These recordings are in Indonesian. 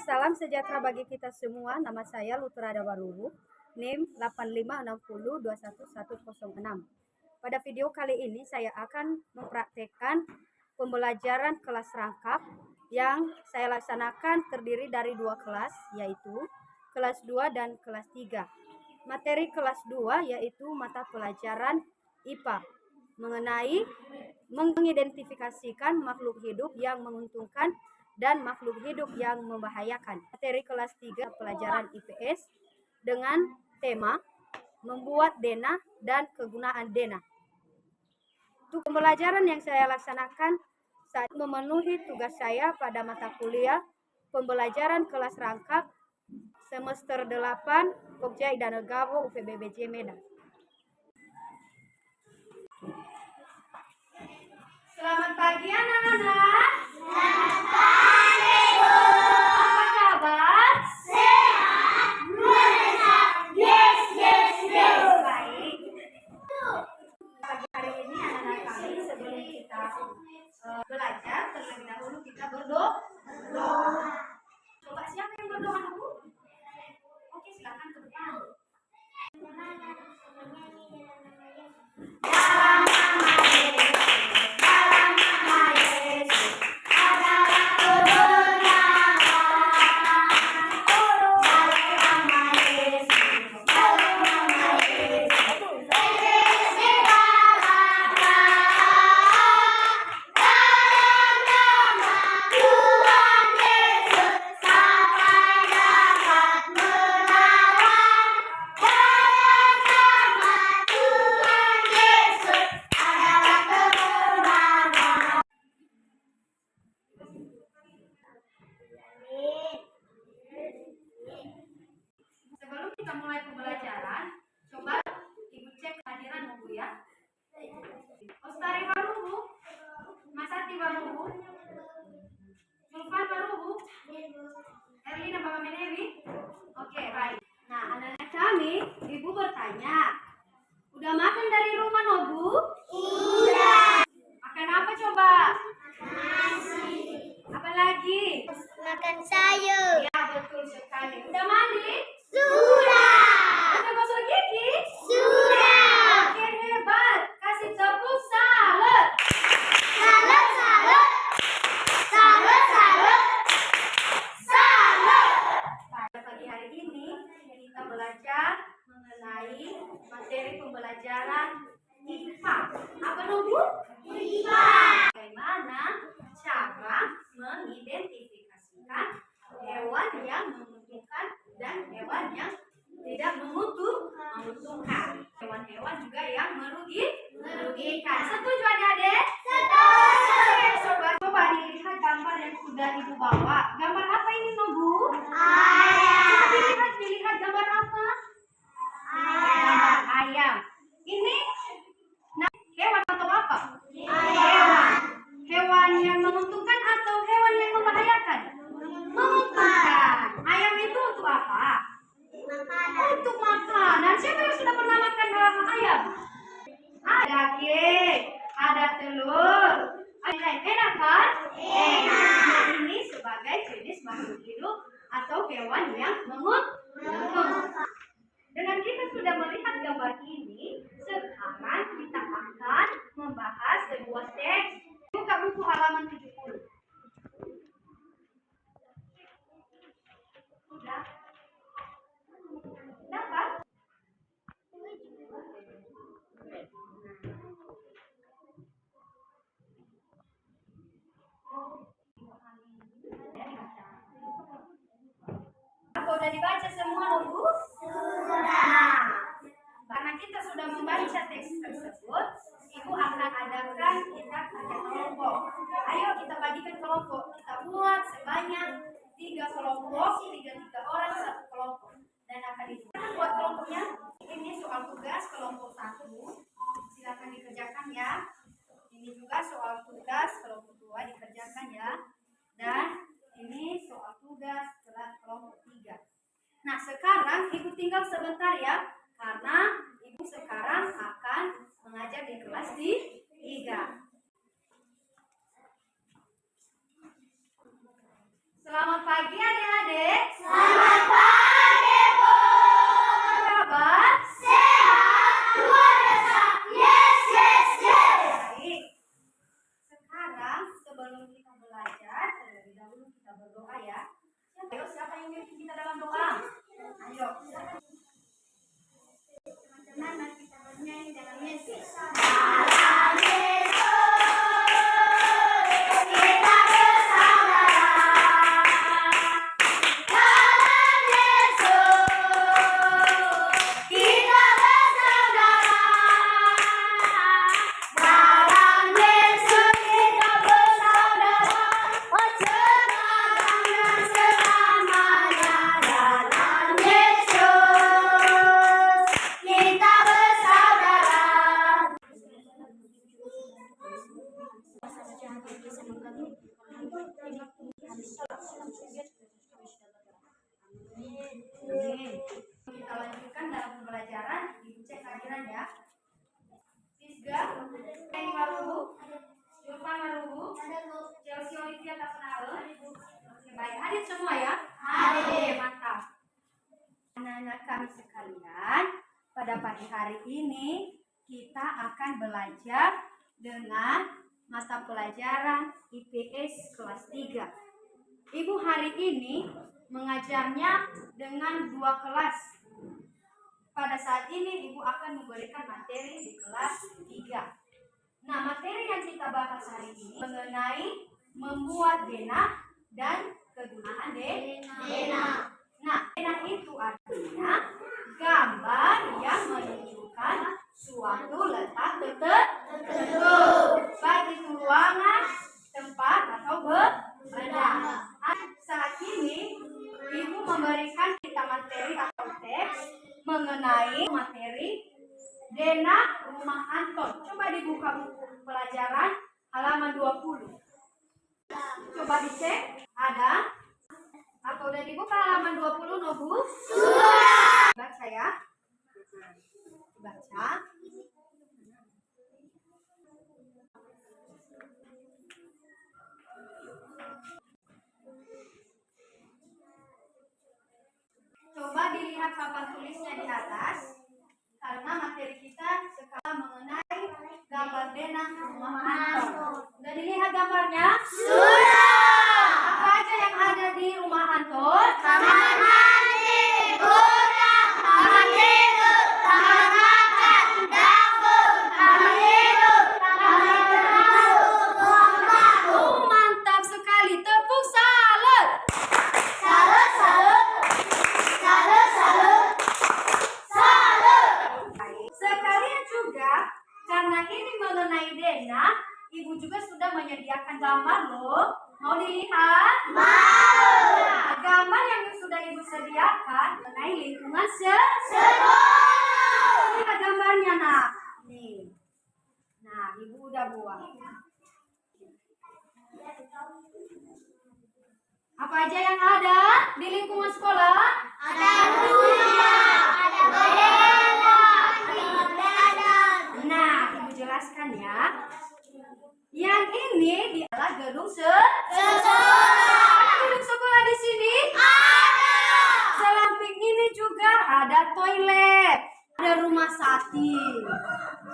Salam sejahtera bagi kita semua. Nama saya Lutrada Waruhu, NIM 8560211106. Pada video kali ini saya akan mempraktekkan pembelajaran kelas rangkap yang saya laksanakan terdiri dari 2 kelas, yaitu kelas 2 dan kelas 3. Materi kelas 2 yaitu mata pelajaran IPA mengenai mengidentifikasikan makhluk hidup yang menguntungkan dan makhluk hidup yang membahayakan. Materi kelas 3 pelajaran IPS dengan tema membuat denah dan kegunaan denah. Untuk pembelajaran yang saya laksanakan saat memenuhi tugas saya pada mata kuliah pembelajaran kelas rangkap semester 8 Pokja dan Gabo UPBBJ Medan. Selamat pagi anak-anak. Selamat pagi, Bu. Apa kabar? Sehat. Yes. Baik. Pagi hari ini anak-anak kami sebelum kita belajar terlebih dahulu kita berdoa. Coba siapa yang berdoa, Bu? Oke, silakan ke depan. Sebelum kita mulai pembelajaran, coba Ibu cek kehadiran Bu ya. Ostari Waruhu, Masati Waruhu, Zulfan Waruhu, Erlina Baba Menewi. Oke, baik. Nah, anak-anak kami, Ibu bertanya, udah makan dari rumah no Bu? Udah. Makan apa coba? Nasi. Apa lagi? Makan sayur. Ya, betul sekali. Udah mandi? Sudah. Udah gosok gigi? Sudah. Oke, hebat. Kasih tepuk salut. Salut. Pada pagi hari ini kita belajar mengenai materi pembelajaran IPA. Apa Bu? IPA. Bagaimana cara mengidentifikasikan hewan yang menguntungkan dan hewan yang tidak menguntungkan. Hewan-hewan juga yang merugikan. Setuju adik-adik? Setuju. Coba dilihat gambar yang sudah Ibu bawa. Gambar apa ini, Bu? Ayam. Coba dilihat gambar apa? Gambar ayam. Ini hewan atau apa? Ayam. Hewan yang menguntungkan atau hewan yang membahayakan? Menguntungkan. Ayam itu untuk apa? Makanan. Untuk makanan. Siapa yang sudah pernah makan ayam? Ada daging, ada telur. Enak kan? Enak. Ini sebagai jenis makhluk hidup atau hewan yang menguntungkan. Dengan kita sudah melihat gambar ini, sekarang kita akan membahas sebuah teks. Buka buku halaman 70. Sudah? Dapat? Apa udah dibaca semua, Bu? Sudah. Karena kita sudah membaca teks tersebut, Ibu akan adakan kita pakai kelompok. Ayo kita bagikan kelompok. Kita buat sebanyak 3 kelompok, 3 orang satu kelompok. Dan akan buat kelompoknya. Ini soal tugas kelompok 1. Silakan dikerjakan ya. Ini juga soal tugas kelompok 2 dikerjakan ya. Dan ini soal tugas kelompok 3. Nah, sekarang Ibu tinggal sebentar ya. Karena Ibu sekarang akan mengajar di kelas 3. Selamat pagi adik-adik. Hadir semua ya? Hadir. Mantap. Anak-anak kami sekalian, pada pagi hari ini kita akan belajar dengan mata pelajaran IPS kelas 3. Ibu hari ini mengajarnya dengan 2 kelas. Pada saat ini Ibu akan memberikan materi di kelas 3. Nah, materi yang kita bahas hari ini mengenai membuat denah dan kegunaan denah. Nah, denah itu artinya gambar yang menunjukkan suatu letak tertentu, baik itu ruangan, tempat, atau benda. Saat ini Ibu memberikan kita materi atau teks mengenai materi denah rumah Anton. Coba dibuka buku pelajaran halaman 20. Coba dicek, ada? Apa udah dibuka halaman 20, Nobu? Sudah. Baca ya. Baca. Coba dilihat papan tulisnya di atas, karena materi kita sekarang mengenai gambar denah rumah Anton. Sudah dilihat gambarnya? Sudah. Apa aja yang ada di rumah Anton? Kamar mandi, gudang, kamar tidur, kamar makan, dapur, kamar tidur, kamar termasuk, ruang tamu. Oh, mantap sekali. Tepuk salut. Salut, salut, salut, salut, salut. Sekalian juga, karena ini mengenai denah, Ibu juga sudah menyediakan gambar loh. Mau dilihat? Mau. Nah, gambar yang sudah Ibu sediakan mengenai lingkungan Sekolah. Lihat gambarnya, nak. Nih. Nah, Ibu udah buat. Apa aja yang ada di lingkungan sekolah? Ada rumah, ada bendera, ada badan. Nah, Ibu jelaskan ya. Yang ini adalah gedung sekolah. Ada gedung sekolah di sini? Ada. Samping ini juga ada toilet, ada rumah sati.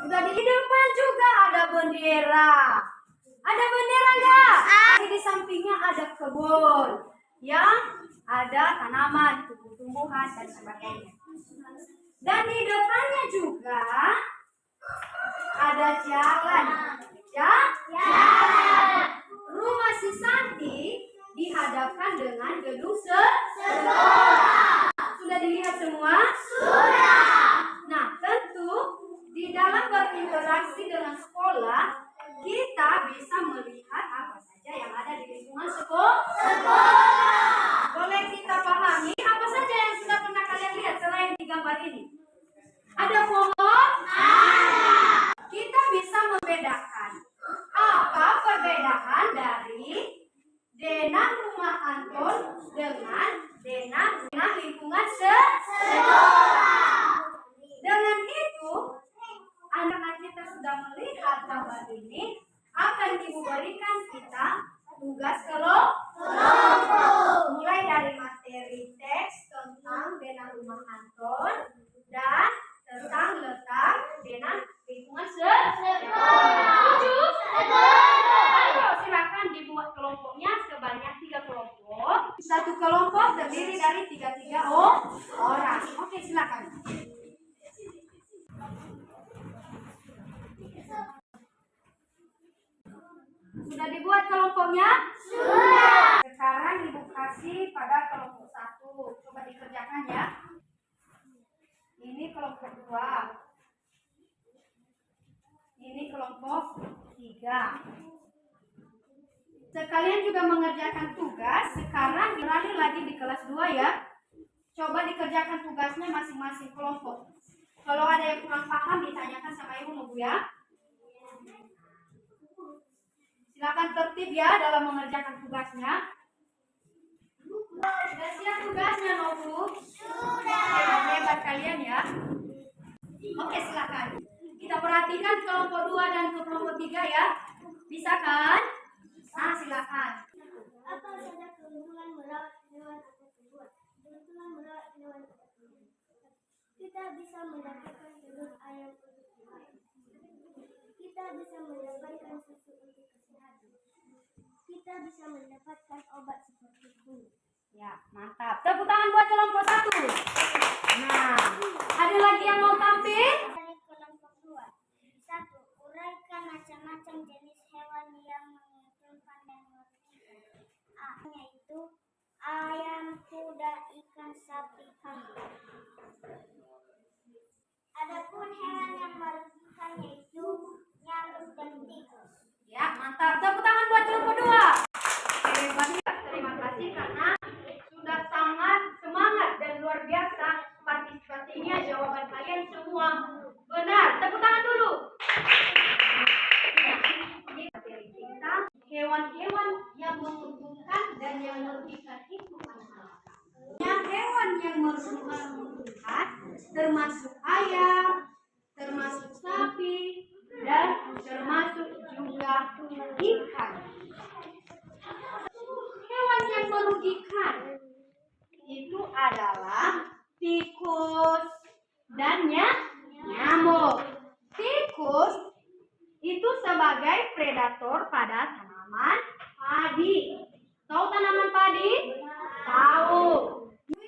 Udah di depan juga ada bendera. Ada bendera nggak? Di sampingnya ada kebun yang ada tanaman, tumbuh-tumbuhan dan sebagainya. Dan di depannya juga ada jalan. Jalan. Rumah si Santi dihadapkan dengan gedung sekolah. Sudah dilihat semua? Sudah. Nah, tentu di dalam berinteraksi dengan sekolah, kita bisa melihat apa saja yang ada di lingkungan sekolah. Boleh kita pahami apa saja yang sudah pernah kalian lihat selain di gambar ini? Ada pohon? Ada. Kita bisa membedakan apa perbedaan dari denah rumah Anton dengan denah lingkungan sekolah. Dengan itu, anak-anak kita sudah melihat gambar ini, akan Ibu berikan kita tugas kelompok. Mulai dari materi teks tentang denah rumah Anton dan tentang letak denah lingkungan sekolah. Setuju? Ayo silakan dibuat kelompoknya sebanyak 3 kelompok. Satu kelompok terdiri dari 3 orang. Oke, silakan. Sudah dibuat kelompoknya? Sudah. Sekarang Ibu kasih pada kelompok 1. Coba dikerjakan ya. Ini kelompok 2. Ini kelompok 3. Sekalian juga mengerjakan tugas. Sekarang beralih lagi di kelas 2 ya. Coba dikerjakan tugasnya masing-masing kelompok. Kalau ada yang kurang paham ditanyakan sama Ibu Nobu ya. Silakan tertib ya dalam mengerjakan tugasnya. Sudah siap tugasnya, Nobu? Sudah. Hebat kalian ya. Oke, silakan. Kita perhatikan kelompok 2 dan kelompok 3 ya. Bisa kan? Nah, silakan. Apa saja keuntungan merawat Kita bisa mendapatkan telur ayam untuk makan. Kita bisa mendapatkan susu untuk kesehatan. Kita bisa mendapatkan obat seperti flu. Ya, mantap. Tepuk tangan buat kelompok 1. Nah, ada lagi yang mau tampil? Dari kelompok 2. 1. Uraikan macam-macam jenis hewan yang menguntungkan dan merugikan. A. Yaitu ayam, kuda, ikan, sapi, kambing. Adapun hewan yang merugikan yaitu nyamuk dan tikus. Ya, mantap. Tepuk tangan buat kelompok 2. Oke, baik. Terima kasih karena sudah sangat semangat dan luar biasa partisipasinya. Jawaban kalian semua benar. Tepuk tangan dulu. Ini materi kita, hewan-hewan yang menguntungkan dan yang merugikan itu apa? Hewan yang menguntungkan termasuk ayam, termasuk sapi, dan termasuk juga ikan. Hewan yang merugikan itu adalah tikus dan nyamuk. Tikus itu sebagai predator pada tanaman padi. Tahu tanaman padi? Tahu.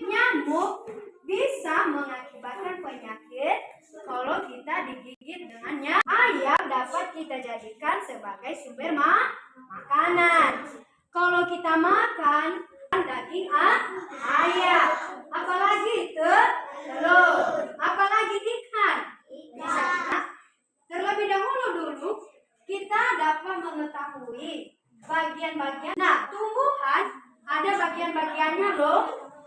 Nyamuk bisa mengakibatkan penyakit kalau kita digigit dengannya. Ayam dapat kita jadikan sebagai sumber makanan. Kalau kita makan daging ayam, apalagi telur, apalagi ikan. Bisa kita terlebih dulu kita dapat mengetahui bagian-bagian. Nah, tumbuhan ada bagian-bagiannya loh,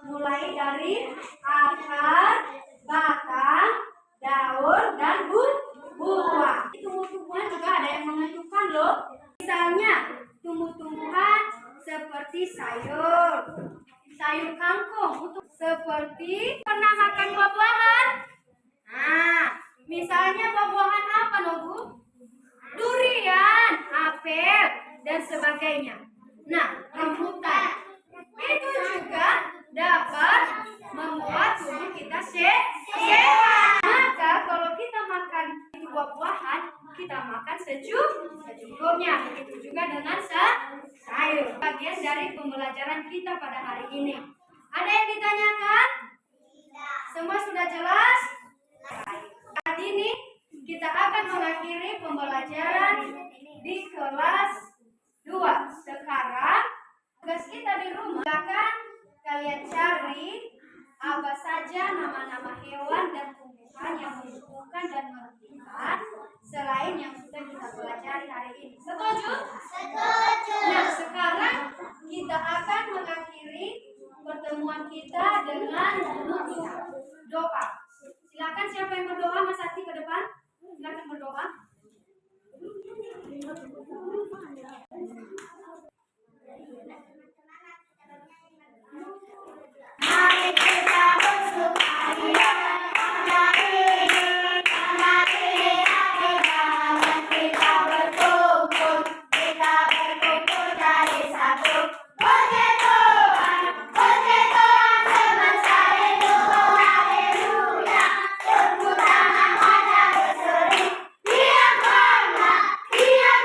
mulai dari akar, batang, daun, dan buah. Tumbuh-tumbuhan juga ada yang menentukan loh. Misalnya tumbuh-tumbuhan seperti sayur kangkung, untuk seperti pernah makan buah-buahan. Nah, misalnya buah-buahan apa loh Bu? Durian, apel, dan sebagainya. Nah, rambutan itu juga dapat membuat tubuh kita sehat. Maka kalau kita makan buah-buahan, kita makan secukupnya. Begitu juga dengan sayur. Bagian dari pembelajaran kita pada hari ini. Ada yang ditanyakan? Semua sudah jelas? Saat ini kita akan mengakhiri pembelajaran di kelas 2. Sekarang tugas kita di rumah, silakan kalian cari apa saja nama-nama hewan dan tumbuhan yang menguntungkan dan merugikan selain yang sudah kita pelajari hari ini. Setuju? Setuju. Nah, sekarang kita akan mengakhiri pertemuan kita dengan menutup doa. Silakan siapa yang berdoa, Mas Ati ke depan. Silakan berdoa. Mari kita bersukaria, mari kita berkumpul jadi satu. Puji Tuhan semesta hidup, haleluya. Tepuk tangan wajah berseri, dia bangga, dia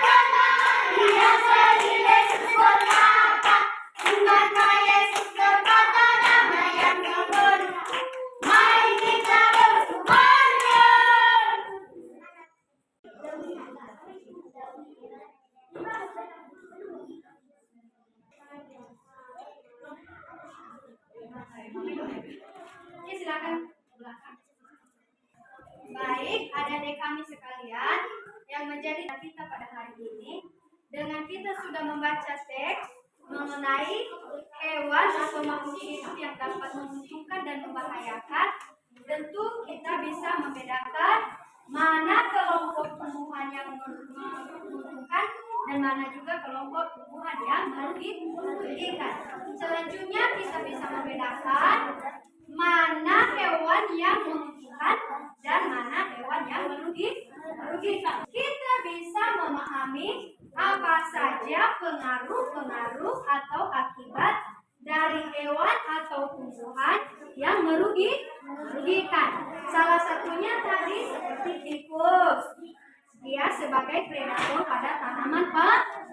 sedih, Yesus berkata, bukankah Yesus berkata damai yang sempurna. Mari kita bersukaria. Oke, silakan belakang. Baik, adik-adik kami sekalian yang menjadi kita pada hari ini, dengan kita sudah membaca teks mengenai hewan atau makhluk hidup yang dapat menguntungkan dan membahayakan, tentu kita bisa membedakan mana kelompok tumbuhan yang menguntungkan dan mana juga kelompok tumbuhan yang merugikan. Selanjutnya kita bisa membedakan mana hewan yang menguntungkan dan mana hewan yang merugikan. Kita bisa memahami apa saja pengaruh-pengaruh atau akibat dari hewan atau tumbuhan yang merugikan. Salah satunya tadi seperti tikus. Dia sebagai predator pada tanaman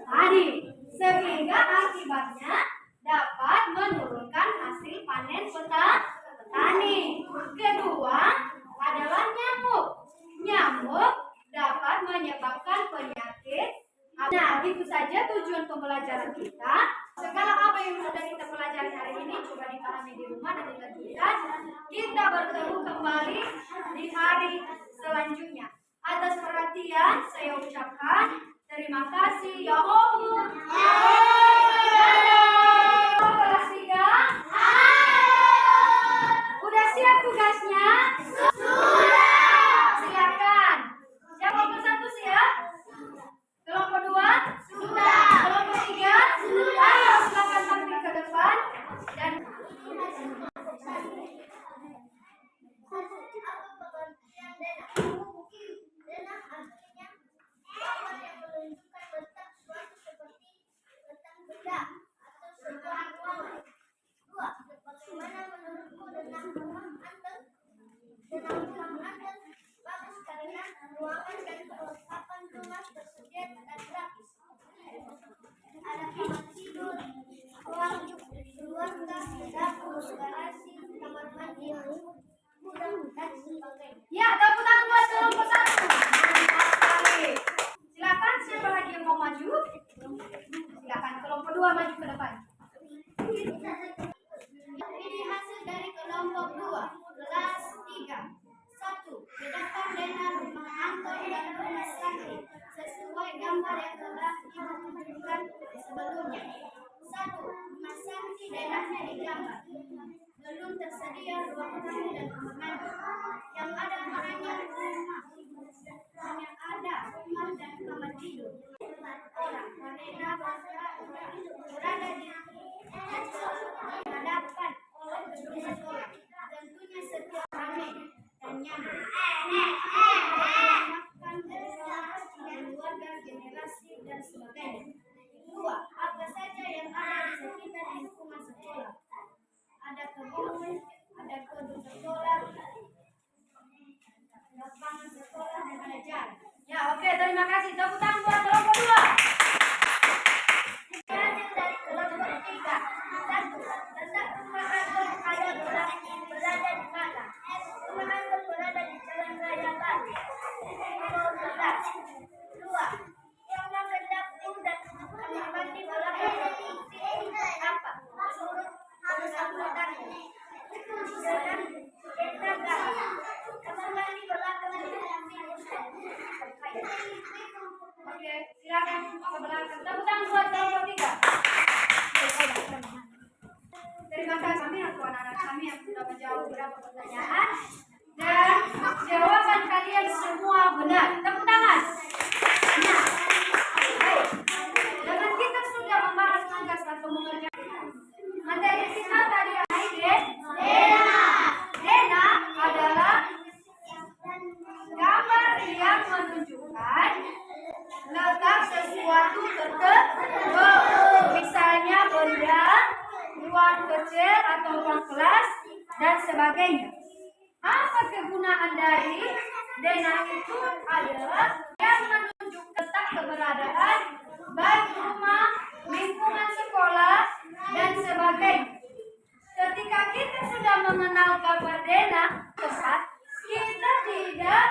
padi, sehingga akibatnya dapat menurunkan hasil panen petani. Kedua adalah nyamuk. Nyamuk dapat menyebabkan penyakit. Nah, itu saja tujuan pembelajaran kita. Segala apa yang sudah kita pelajari hari ini coba dipahami di rumah dan dilanjutkan. Kita bertemu kembali di hari selanjutnya. Atas perhatian saya ucapkan terima kasih. Ya Allah. Kelas 3. Udah siap tugasnya? Silakan. Kelompok 1 siap? Kelompok 2? Sudah. Kelompok 3? Sudah. Ayo silakan tampil ke depan dan ya, tepuk tangan buat kelompok 1. Mantap sekali. Silakan, siapa lagi yang mau maju? Silakan kelompok 2 maju ke depan. Ini hasil dari kelompok 2, kelas 3. 1. Bedakan denah rumah Anton dan rumah Santi sesuai gambar yang telah ditunjukkan sebelumnya. 1. Rumah Santi denahnya digambar. Belum tersedia ruang tamu dan kamar mandi. Yang ada hanya rumah. Hanya ada rumah dan kamar tidur. Orang wanita berada di hadapan oleh gedung sekolah. Tentunya setiap ramai dan nyaman. Makan keluarga, generasi dan sebagainya. 2. Apa saja yang ada di sekitar lingkungan sekolah. Ada kebun, ada gedung sekolah, lapangan sekolah dan ada jalan. Ya, oke, terima kasih. Tepuk tangan buat kelompok 2. Hasil dari kelompok 3. 1. Letak rumah Anton ada berada di mana? Rumah Anton berada di Jalan Raya Bali. 2. Yang makan dapur dan kamar mandi berada di apa? Menurut pengamatan dan desa kamar mandi belakang Oke, silakan ke belakang. Tepuk tangan buat kelompok 3. Terima kasih kami untuk anak-anak kami yang sudah menjawab beberapa pertanyaan dan jawaban kalian semua benar. Tepuk tangan. Nah, baik. Dengan kita sudah membahas tugas atau mengerjakan materi kita tadi Dena adalah gambar yang menunjukkan letak sesuatu tertentu, misalnya benda, ruang kecil atau ruang kelas dan sebagainya. Apa kegunaan dari Dena itu adalah yang menunjukkan letak keberadaan baik rumah, lingkungan sekolah dan sebagainya. Ketika kita sudah mengenal gambar Dena tepat, kita tidak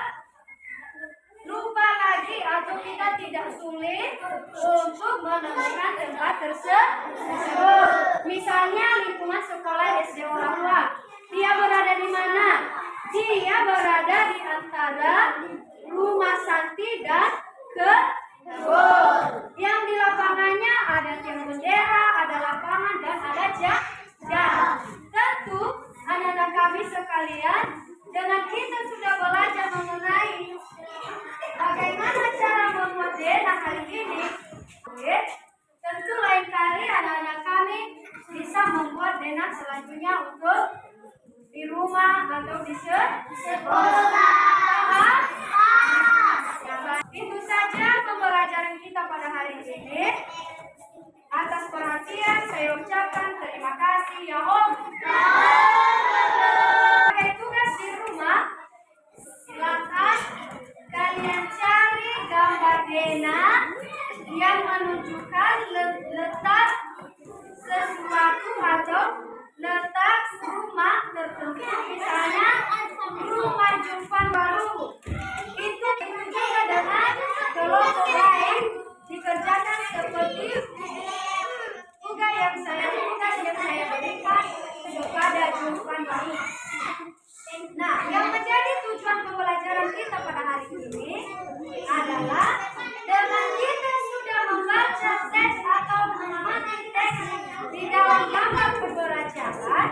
lupa lagi atau kita tidak sulit untuk menemukan tempat tersebut. Misalnya lingkungan sekolah SD Orang-Tua. Dia berada di mana? Dia berada di antara rumah Santi dan kebun. Yang di lapangannya ada tiang bendera, ada lapangan dan ada jalan. Tentu anak-anak kami sekalian, dengan kita sudah belajar mengenai bagaimana cara membuat Dena kali ini, tentu lain kali anak-anak kami bisa membuat Dena selanjutnya untuk di rumah atau di sekolah. Itu saja pembelajaran kita pada hari ini. Atas perhatian saya ucapkan terima kasih. Ya Om. Sebagai tugas di rumah, Misalnya rumah Julvan baru itu juga dengan kelompok lain dikerjakan seperti tugas yang saya berikan kepada Julvan baru. Nah, yang menjadi tujuan pembelajaran kita pada hari ini adalah dengan kita sudah membaca teks atau mengamati teks di dalam gambar pembelajaran,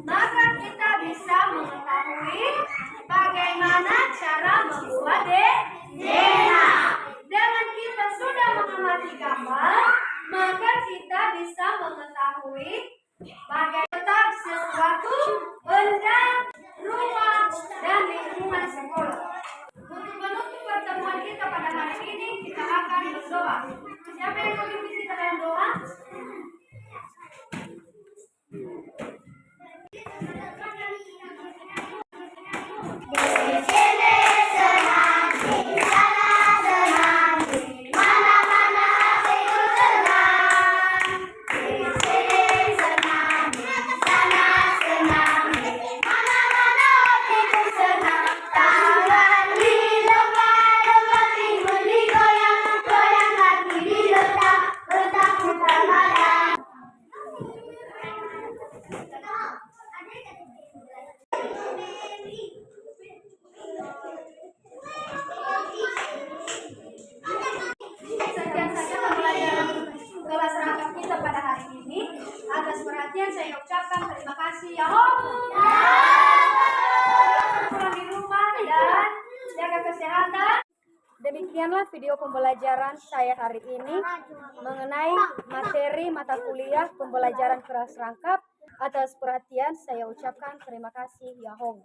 maka kita bisa mengetahui bagaimana cara membuat DNA. Dengan kita sudah mengamati gambar, maka kita bisa mengetahui bagaimana letak sesuatu benda, rumah, dan lingkungan sekolah. Untuk menutup pertemuan kita pada hari ini, kita akan berdoa. Siapa yang memimpin kita dalam doa? Sekian saja pembelajaran kelas rangkap kita pada hari ini. Atas perhatian saya ucapkan terima kasih ya Om. Pulang di rumah dan jaga kesehatan. Demikianlah video pembelajaran saya hari ini mengenai materi mata kuliah pembelajaran kelas rangkap. Atas perhatian saya ucapkan terima kasih ya Om.